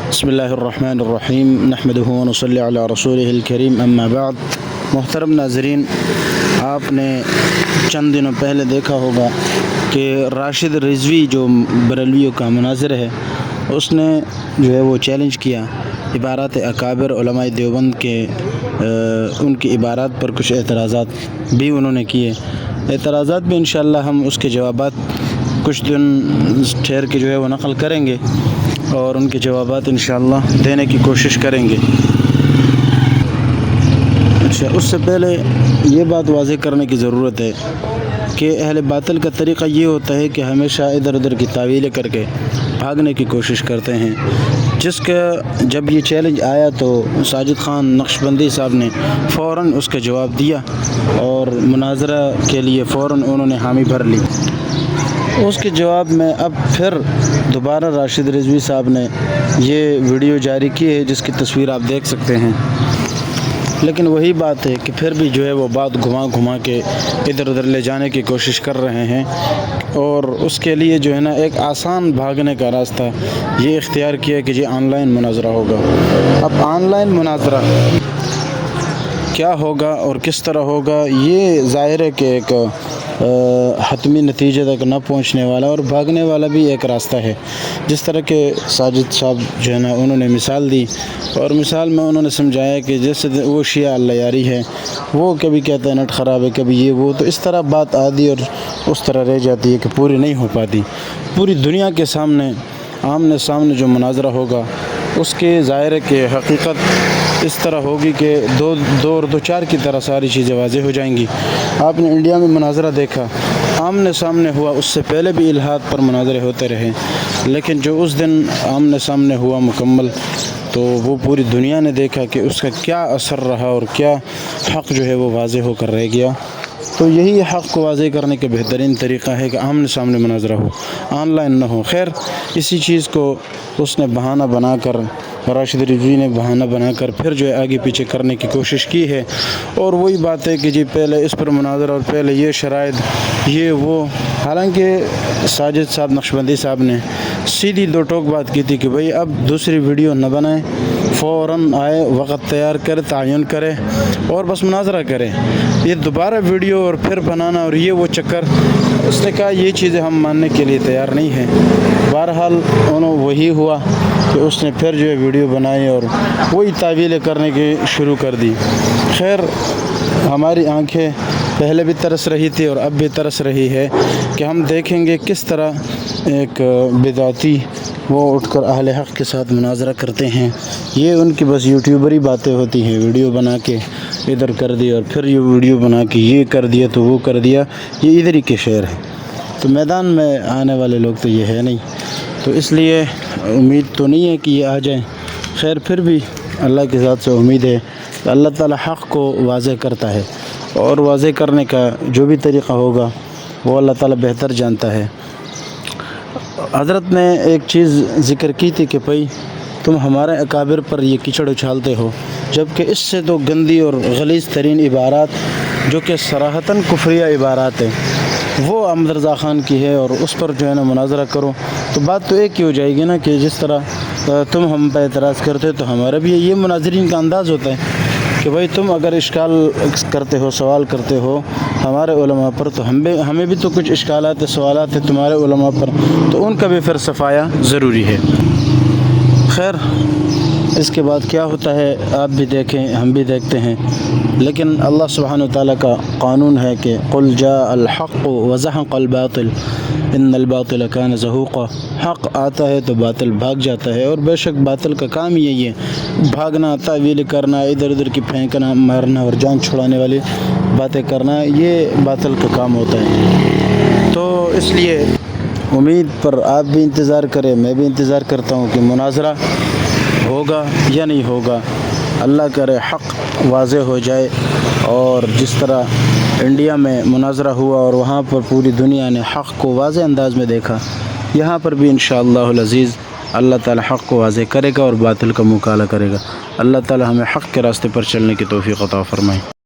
بسم اللہ الرحمن الرحیم نحمدہ و نصلی علی رسولہ الکریم اما بعد۔ محترم ناظرین، آپ نے چند دنوں پہلے دیکھا ہوگا کہ راشد رضوی جو بریلویوں کا مناظر ہے، اس نے جو ہے وہ چیلنج کیا عبارات اکابر علماء دیوبند کے، ان کی عبارات پر کچھ اعتراضات بھی انہوں نے کیے۔ اعتراضات بھی انشاءاللہ ہم اس کے جوابات کچھ دن ٹھہر کے جو ہے وہ نقل کریں گے اور ان کے جوابات انشاءاللہ دینے کی کوشش کریں گے۔ اچھا، اس سے پہلے یہ بات واضح کرنے کی ضرورت ہے کہ اہل باطل کا طریقہ یہ ہوتا ہے کہ ہمیشہ ادھر ادھر کی تعویلیں کر کے بھاگنے کی کوشش کرتے ہیں۔ جس کا جب یہ چیلنج آیا تو ساجد خان نقشبندی صاحب نے فوراً اس کا جواب دیا اور مناظرہ کے لیے فوراً انہوں نے حامی بھر لی۔ اس کے جواب میں اب پھر دوبارہ راشد رضوی صاحب نے یہ ویڈیو جاری کی ہے جس کی تصویر آپ دیکھ سکتے ہیں، لیکن وہی بات ہے کہ پھر بھی جو ہے وہ بات گھما کے ادھر ادھر لے جانے کی کوشش کر رہے ہیں اور اس کے لیے جو ہے نا ایک آسان بھاگنے کا راستہ یہ اختیار کیا کہ یہ آن لائن مناظرہ ہوگا۔ اب آن لائن مناظرہ کیا ہوگا اور کس طرح ہوگا، یہ ظاہر ہے کہ ایک حتمی نتیجے تک نہ پہنچنے والا اور بھاگنے والا بھی ایک راستہ ہے۔ جس طرح کہ ساجد صاحب جو ہے نا انہوں نے مثال دی اور مثال میں انہوں نے سمجھایا کہ جیسے وہ شیعہ اللہ یاری ہے، وہ کبھی کہتا ہے نٹ خراب ہے، کبھی یہ وہ، تو اس طرح بات آدھی اور اس طرح رہ جاتی ہے کہ پوری نہیں ہو پاتی۔ پوری دنیا کے سامنے آمنے سامنے جو مناظرہ ہوگا اس کے ظاہر ہے کہ حقیقت اس طرح ہوگی کہ دو اور دو چار کی طرح ساری چیزیں واضح ہو جائیں گی۔ آپ نے انڈیا میں مناظرہ دیکھا، آمنے سامنے ہوا، اس سے پہلے بھی الہاد پر مناظرے ہوتے رہے، لیکن جو اس دن آمنے سامنے ہوا مکمل تو وہ پوری دنیا نے دیکھا کہ اس کا کیا اثر رہا اور کیا حق جو ہے وہ واضح ہو کر رہ گیا۔ تو یہی حق کو واضح کرنے کا بہترین طریقہ ہے کہ آمنے سامنے مناظرہ ہو، آن لائن نہ ہو۔ خیر، اسی چیز کو اس نے بہانہ بنا کر، راشد رضوی نے بہانہ بنا کر پھر جو ہے آگے پیچھے کرنے کی کوشش کی ہے، اور وہی بات ہے کہ جی پہلے اس پر مناظرہ اور پہلے یہ شرائط یہ وہ، حالانکہ ساجد صاحب نقشبندی صاحب نے سیدھی دو ٹوک بات کی تھی کہ بھئی اب دوسری ویڈیو نہ بنائیں، فوراً آئے، وقت تیار کرے، تعین کرے اور بس مناظرہ کرے۔ یہ دوبارہ ویڈیو اور پھر بنانا اور یہ وہ چکر، اس نے کہا یہ چیزیں ہم ماننے کے لیے تیار نہیں ہیں۔ بہرحال وہی ہوا کہ اس نے پھر جو ہے ویڈیو بنائی اور وہی تعویلیں کرنے کی شروع کر دی۔ خیر، ہماری آنکھیں پہلے بھی ترس رہی تھی اور اب بھی ترس رہی ہے کہ ہم دیکھیں گے کس طرح ایک بدعتی وہ اٹھ کر اہل حق کے ساتھ مناظرہ کرتے ہیں۔ یہ ان کی بس یوٹیوبری باتیں ہوتی ہیں، ویڈیو بنا کے ادھر کر دی اور پھر یہ ویڈیو بنا کے یہ کر دیا تو وہ کر دیا، یہ ادھر ہی کے شعر ہے۔ تو میدان میں آنے والے لوگ تو یہ ہے نہیں، تو اس لیے امید تو نہیں ہے کہ یہ آ جائیں۔ خیر، پھر بھی اللہ کی ذات سے امید ہے کہ اللہ تعالی حق کو واضح کرتا ہے اور واضح کرنے کا جو بھی طریقہ ہوگا وہ اللہ تعالی بہتر جانتا ہے۔ حضرت نے ایک چیز ذکر کی تھی کہ بھئی تم ہمارے اکابر پر یہ کیچڑ اچھالتے ہو، جبکہ اس سے تو گندی اور غلیظ ترین عبارات جو کہ صراحتاً کفریہ عبارات ہیں وہ احمد رضا خان کی ہے اور اس پر جو ہے نا مناظرہ کرو، تو بات تو ایک ہی ہو جائے گی نا کہ جس طرح تم ہم پہ اعتراض کرتے تو ہمارا بھی یہ مناظرین کا انداز ہوتا ہے کہ بھئی تم اگر اشکال کرتے ہو، سوال کرتے ہو ہمارے علماء پر، تو ہمیں بھی تو کچھ اشکالات سوالات ہیں تمہارے علماء پر، تو ان کا بھی پھر صفایا ضروری ہے۔ خیر، اس کے بعد کیا ہوتا ہے آپ بھی دیکھیں، ہم بھی دیکھتے ہیں، لیکن اللہ سبحانہ وتعالیٰ کا قانون ہے کہ قل جاء الحق وزحق الباطل ان الباطل کان زہوقا، حق آتا ہے تو باطل بھاگ جاتا ہے، اور بے شک باطل کا کام ہی یہی ہے، بھاگنا، تعویل کرنا، ادھر ادھر کی پھینکنا، مارنا اور جان چھڑانے والی باتیں کرنا، یہ باطل کا کام ہوتا ہے۔ تو اس لیے امید پر آپ بھی انتظار کریں، میں بھی انتظار کرتا ہوں کہ مناظرہ ہوگا یا نہیں ہوگا۔ اللہ کرے حق واضح ہو جائے، اور جس طرح انڈیا میں مناظرہ ہوا اور وہاں پر پوری دنیا نے حق کو واضح انداز میں دیکھا، یہاں پر بھی انشاءاللہ العزیز اللہ تعالی حق کو واضح کرے گا اور باطل کا مقابلہ کرے گا۔ اللہ تعالی ہمیں حق کے راستے پر چلنے کی توفیق عطا فرمائے۔